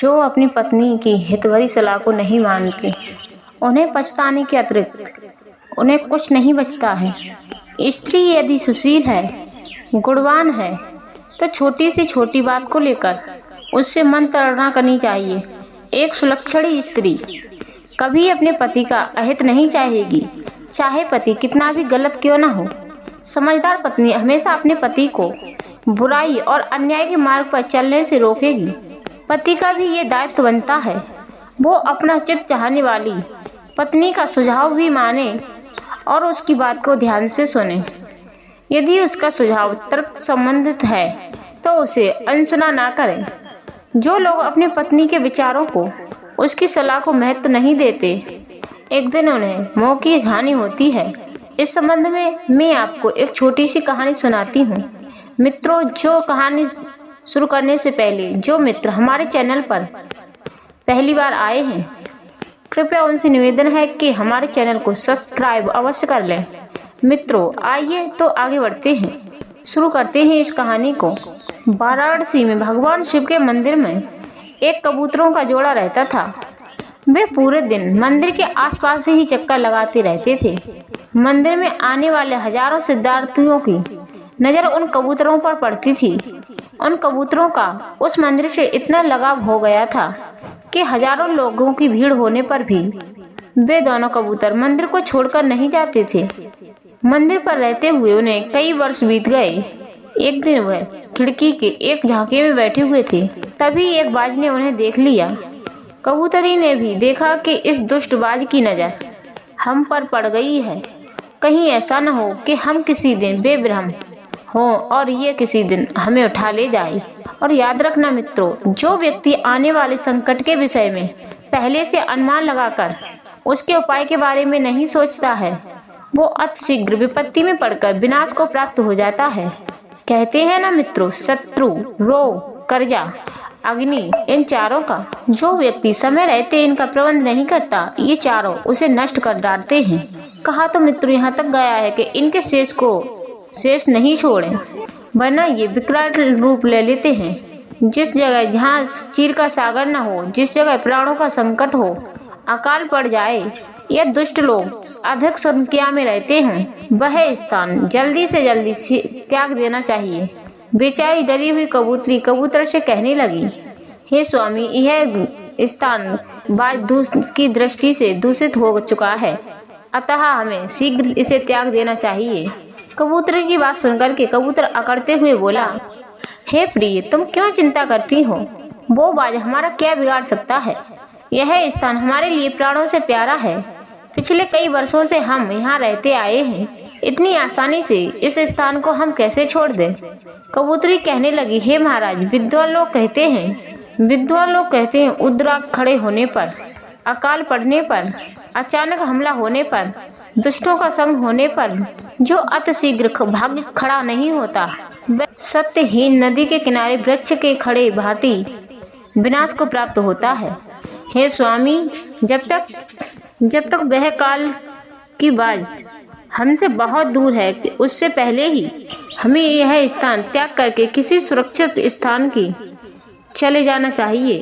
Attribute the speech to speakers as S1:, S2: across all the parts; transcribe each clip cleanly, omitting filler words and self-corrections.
S1: जो अपनी पत्नी की हितभरी सलाह को नहीं मानते, उन्हें पछताने के अतिरिक्त उन्हें कुछ नहीं बचता है। स्त्री यदि सुशील है, गुणवान है, तो छोटी से छोटी बात को लेकर उससे मंत्रणा करनी चाहिए। एक सुलक्षणी स्त्री कभी अपने पति का अहित नहीं चाहेगी, चाहे पति कितना भी गलत क्यों न हो। समझदार पत्नी हमेशा अपने पति को बुराई और अन्याय के मार्ग पर चलने से रोकेगी। पति का भी ये दायित्व बनता है, वो अपना चित्त चाहने वाली पत्नी का सुझाव भी माने और उसकी बात को ध्यान से सुने। यदि उसका सुझाव तर्क संबंधित है तो उसे अनसुना ना करें। जो लोग अपनी पत्नी के विचारों को, उसकी सलाह को महत्व नहीं देते, एक दिन उन्हें मौके की हानि होती है। इस संबंध में मैं आपको एक छोटी सी कहानी सुनाती हूँ। मित्रों, जो कहानी शुरू करने से पहले जो मित्र हमारे चैनल पर पहली बार आए हैं, कृपया उनसे निवेदन है कि हमारे चैनल को सब्सक्राइब अवश्य कर लें। मित्रों, आइए तो आगे बढ़ते हैं, शुरू करते हैं इस कहानी को। वाराणसी में भगवान शिव के मंदिर में एक कबूतरों का जोड़ा रहता था। वे पूरे दिन मंदिर के आसपास ही चक्कर लगाते रहते थे। मंदिर में आने वाले हजारों सिद्धार्थियों की नज़र उन कबूतरों पर पड़ती थी। उन कबूतरों का उस मंदिर से इतना लगाव हो गया था कि हजारों लोगों की भीड़ होने पर भी वे दोनों कबूतर मंदिर को छोड़कर नहीं जाते थे। मंदिर पर रहते हुए उन्हें कई वर्ष बीत गए। एक दिन वह खिड़की के एक झांके में बैठे हुए थे, तभी एक बाज ने उन्हें देख लिया। कबूतरी ने भी देखा कि इस दुष्ट बाज की नज़र हम पर पड़ गई है। कहीं ऐसा न हो कि हम किसी दिन बेब्रह्म हों और ये किसी दिन हमें उठा ले जाए। और याद रखना मित्रों, जो व्यक्ति आने वाले संकट के विषय में पहले से अनुमान लगाकर उसके उपाय के बारे में नहीं सोचता है, वो अतिशीघ्र विपत्ति में पड़कर विनाश को प्राप्त हो जाता है। कहते हैं ना मित्रों, शत्रु, रोग, कर्जा, अग्नि, इन चारों का जो व्यक्ति समय रहते इनका प्रबंध नहीं करता, ये चारों उसे नष्ट कर डालते हैं। कहा तो मित्रों यहाँ तक गया है कि इनके शेष नहीं छोड़ें, वरना ये विकराल रूप ले लेते हैं। जिस जगह जहाँ चीर का सागर न हो, जिस जगह प्राणों का संकट हो, अकाल पड़ जाए या दुष्ट लोग अधिक संख्या में रहते हैं, वह स्थान जल्दी से जल्दी त्याग देना चाहिए। बेचारी डरी हुई कबूतरी कबूतर से कहने लगी, हे स्वामी, यह स्थान बाज की दृष्टि से दूषित हो चुका है, अतः हमें शीघ्र इसे त्याग देना चाहिए। कबूतर की बात सुनकर के कबूतर अकड़ते हुए बोला, हे प्रिय, तुम क्यों चिंता करती हो? वो बाज हमारा क्या बिगाड़ सकता है? यह स्थान हमारे लिए प्राणों से प्यारा है। पिछले कई वर्षों से हम यहाँ रहते आए हैं, इतनी आसानी से इस स्थान को हम कैसे छोड़ दें? कबूतरी कहने लगी, हे महाराज, विद्वान लोग कहते हैं उद्राग खड़े होने पर, अकाल पड़ने पर, अचानक हमला होने पर, दुष्टों का संग होने पर जो अतिशीघ्र भाग्य खड़ा नहीं होता, वह सत्यहीन नदी के किनारे वृक्ष के खड़े भांति विनाश को प्राप्त होता है। हे स्वामी, जब तक वह काल की बाज हमसे बहुत दूर है, उससे पहले ही हमें यह स्थान त्याग करके किसी सुरक्षित स्थान की चले जाना चाहिए,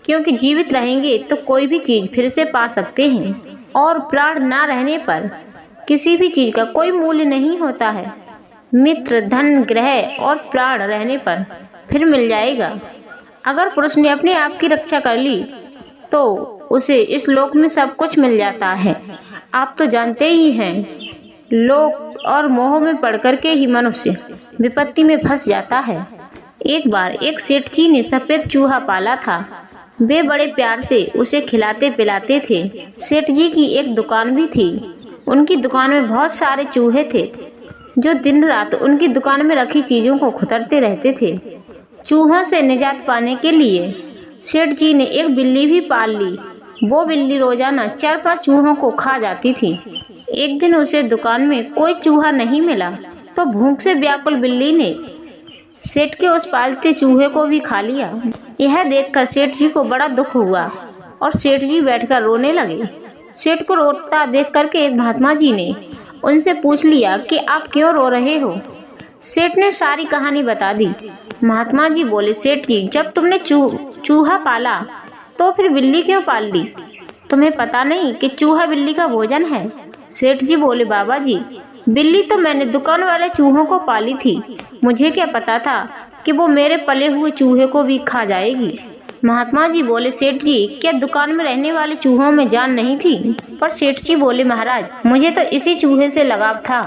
S1: क्योंकि जीवित रहेंगे तो कोई भी चीज़ फिर से पा सकते हैं और प्राण ना रहने पर किसी भी चीज़ का कोई मूल्य नहीं होता है। मित्र, धन, ग्रह और प्राण रहने पर फिर मिल जाएगा। अगर पुरुष ने अपने आप की रक्षा कर ली तो उसे इस लोक में सब कुछ मिल जाता है। आप तो जानते ही हैं, लोक और मोह में पड़ करके ही मनुष्य विपत्ति में फंस जाता है। एक बार एक सेठ जी ने सफ़ेद चूहा पाला था। वे बड़े प्यार से उसे खिलाते पिलाते थे। सेठ जी की एक दुकान भी थी। उनकी दुकान में बहुत सारे चूहे थे जो दिन रात उनकी दुकान में रखी चीज़ों को खुतरते रहते थे। चूहों से निजात पाने के लिए सेठ जी ने एक बिल्ली भी पाल ली। वो बिल्ली रोजाना 4-5 चूहों को खा जाती थी। एक दिन उसे दुकान में कोई चूहा नहीं मिला तो भूख से व्याकुल बिल्ली ने सेठ के उस पालते चूहे को भी खा लिया। यह देखकर सेठ जी को बड़ा दुख हुआ और सेठ जी बैठकर रोने लगे। सेठ को रोता देख करके एक महात्मा जी ने उनसे पूछ लिया कि आप क्यों रो रहे हो? सेठ ने सारी कहानी बता दी। महात्मा जी बोले, सेठ जी, जब तुमने चूहा पाला तो फिर बिल्ली क्यों पाल ली? तुम्हें पता नहीं कि चूहा बिल्ली का भोजन है? सेठ जी बोले, बाबा जी, बिल्ली तो मैंने दुकान वाले चूहों को पाली थी, मुझे क्या पता था कि वो मेरे पले हुए चूहे को भी खा जाएगी। महात्मा जी बोले, सेठ जी, क्या दुकान में रहने वाले चूहों में जान नहीं थी? पर सेठ जी बोले, महाराज, मुझे तो इसी चूहे से लगाव था।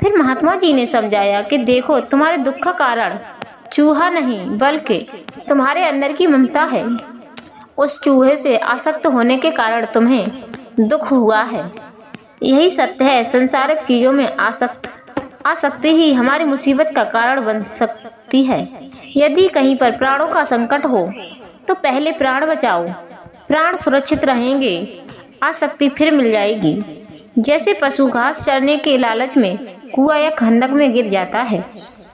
S1: फिर महात्मा जी ने समझाया कि देखो, तुम्हारे दुख का कारण चूहा नहीं बल्कि तुम्हारे अंदर की ममता है। उस चूहे से आसक्त होने के कारण तुम्हें दुख हुआ है। यही सत्य है। संसारिक चीजों में आसक्ति ही हमारी मुसीबत का कारण बन सकती है। यदि कहीं पर प्राणों का संकट हो तो पहले प्राण बचाओ। प्राण सुरक्षित रहेंगे, आसक्ति फिर मिल जाएगी। जैसे पशु घास चरने के लालच में कुआं या खंदक में गिर जाता है,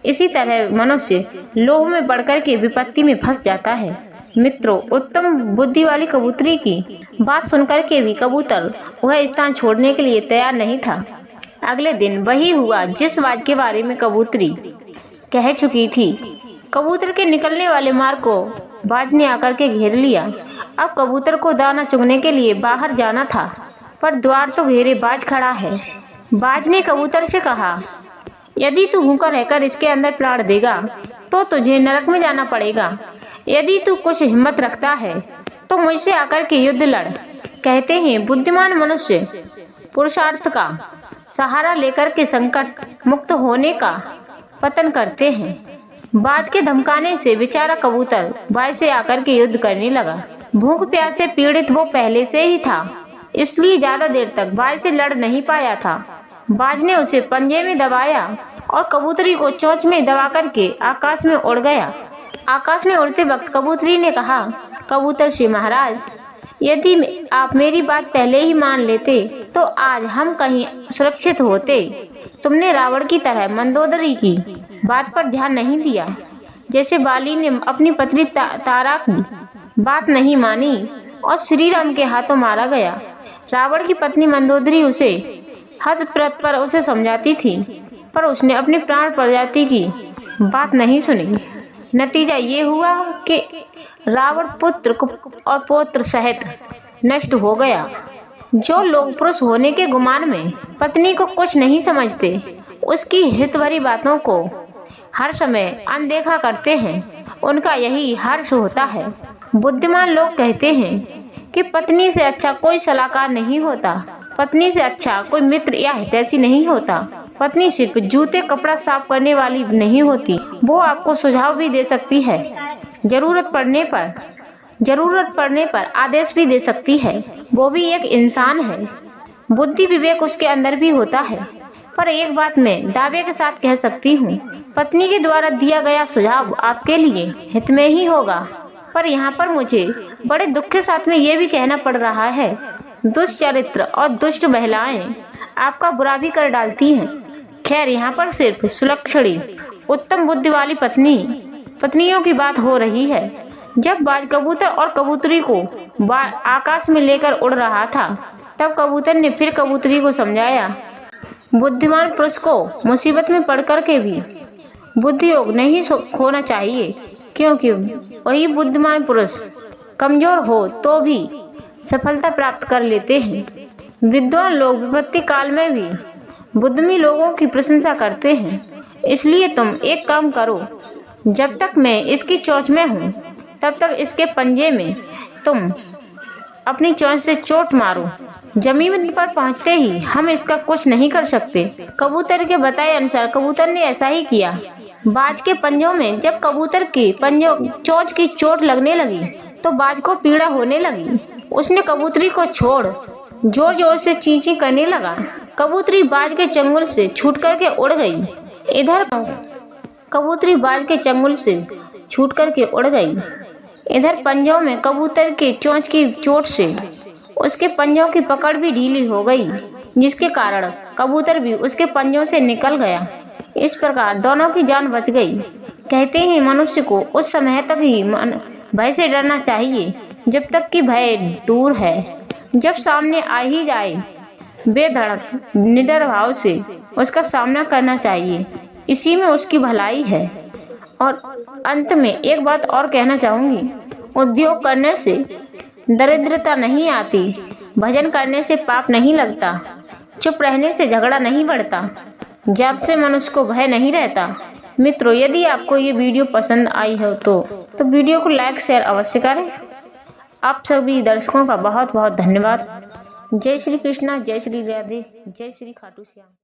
S1: इसी तरह मनुष्य लोभ में पड़कर के विपत्ति में फंस जाता है। मित्रों, उत्तम बुद्धि वाली कबूतरी की बात सुनकर के भी कबूतर वह स्थान छोड़ने के लिए तैयार नहीं था। अगले दिन वही हुआ जिस बात के बारे में कबूतरी कह चुकी थी। कबूतर के निकलने वाले मार्ग को बाज ने आकर के घेर लिया। अब कबूतर को दाना चुगने के लिए बाहर जाना था, पर द्वार तो घेरे बाज खड़ा है। बाज ने कबूतर से कहा, यदि तू भूखा रहकर इसके अंदर प्राण देगा तो तुझे नरक में जाना पड़ेगा। यदि तू कुछ हिम्मत रखता है तो मुझसे आकर के युद्ध लड़। कहते हैं बुद्धिमान मनुष्य पुरुषार्थ का सहारा लेकर के संकट मुक्त होने का पतन करते हैं। बाज के धमकाने से बेचारा कबूतर बाज से आकर के युद्ध करने लगा। भूख प्यास से पीड़ित वो पहले से ही था, इसलिए ज्यादा देर तक बाज से लड़ नहीं पाया था। बाज ने उसे पंजे में दबाया और कबूतरी को चोंच में दबा करके आकाश में उड़ गया। आकाश में उड़ते वक्त कबूतरी ने कहा कबूतर से, महाराज, यदि आप मेरी बात पहले ही मान लेते तो आज हम कहीं सुरक्षित होते। तुमने रावण की तरह मंदोदरी की बात पर ध्यान नहीं दिया। जैसे बाली ने अपनी पत्नी तारा की बात नहीं मानी और श्री राम के हाथों मारा गया। रावण की पत्नी मंदोदरी उसे हद पर उसे समझाती थी, पर उसने अपनी प्राण प्रजाति की बात नहीं सुनी। नतीजा ये हुआ कि रावण पुत्र और पौत्र सहित नष्ट हो गया। जो लोग पुरुष होने के गुमान में पत्नी को कुछ नहीं समझते, उसकी हित भरी बातों को हर समय अनदेखा करते हैं, उनका यही हर्ष होता है। बुद्धिमान लोग कहते हैं कि पत्नी से अच्छा कोई सलाहकार नहीं होता, पत्नी से अच्छा कोई मित्र या हितैषी नहीं होता। पत्नी सिर्फ जूते कपड़ा साफ करने वाली नहीं होती, वो आपको सुझाव भी दे सकती है। जरूरत पड़ने पर आदेश भी दे सकती है। वो भी एक इंसान है। बुद्धि विवेक उसके अंदर भी होता है। पर एक बात मैं दावे के साथ कह सकती हूँ, पत्नी के द्वारा दिया गया सुझाव आपके लिए हित में ही होगा। पर यहाँ पर मुझे बड़े दुख के साथ में ये भी कहना पड़ रहा है, दुष्चरित्र और दुष्ट महिलाएं आपका बुरा भी कर डालती हैं। खैर, यहाँ पर सिर्फ सुलक्षणी उत्तम बुद्धि वाली पत्नियों की बात हो रही है। जब बाज कबूतर और कबूतरी को आकाश में लेकर उड़ रहा था, तब कबूतर ने फिर कबूतरी को समझाया, बुद्धिमान पुरुष को मुसीबत में पड़कर के भी बुद्धि योग नहीं खोना चाहिए, क्योंकि वही बुद्धिमान पुरुष कमजोर हो तो भी सफलता प्राप्त कर लेते हैं। विद्वान लोग विपत्ति काल में भी बुद्धिमान लोगों की प्रशंसा करते हैं। इसलिए तुम एक काम करो, जब तक मैं इसकी चोंच में हूँ तब तक इसके पंजे में तुम अपनी चोंच से चोट मारो। जमीन पर पहुँचते ही हम इसका कुछ नहीं कर सकते। कबूतर के बताए अनुसार कबूतर ने ऐसा ही किया। बाज के पंजों में जब कबूतर की चोंच की चोट लगने लगी तो बाज को पीड़ा होने लगी। उसने कबूतरी को छोड़ जोर जोर से चींची करने लगा। कबूतरी बाज के चंगुल से छूट करके उड़ गई। इधर पंजों में कबूतर के चोंच की चोट से उसके पंजों की पकड़ भी ढीली हो गई, जिसके कारण कबूतर भी उसके पंजों से निकल गया। इस प्रकार दोनों की जान बच गई। कहते हैं मनुष्य को उस समय तक ही भय से डरना चाहिए जब तक कि भय दूर है। जब सामने आ ही जाए, बेधड़क निडर भाव से उसका सामना करना चाहिए। इसी में उसकी भलाई है। और अंत में एक बात और कहना चाहूँगी, उद्योग करने से दरिद्रता नहीं आती, भजन करने से पाप नहीं लगता, चुप रहने से झगड़ा नहीं बढ़ता, जात से मनुष्य को भय नहीं रहता। मित्रों, यदि आपको ये वीडियो पसंद आई हो तो वीडियो को लाइक शेयर अवश्य करें। आप सभी दर्शकों का बहुत बहुत धन्यवाद। जय श्री कृष्णा, जय श्री राधे, जय श्री खाटू श्याम।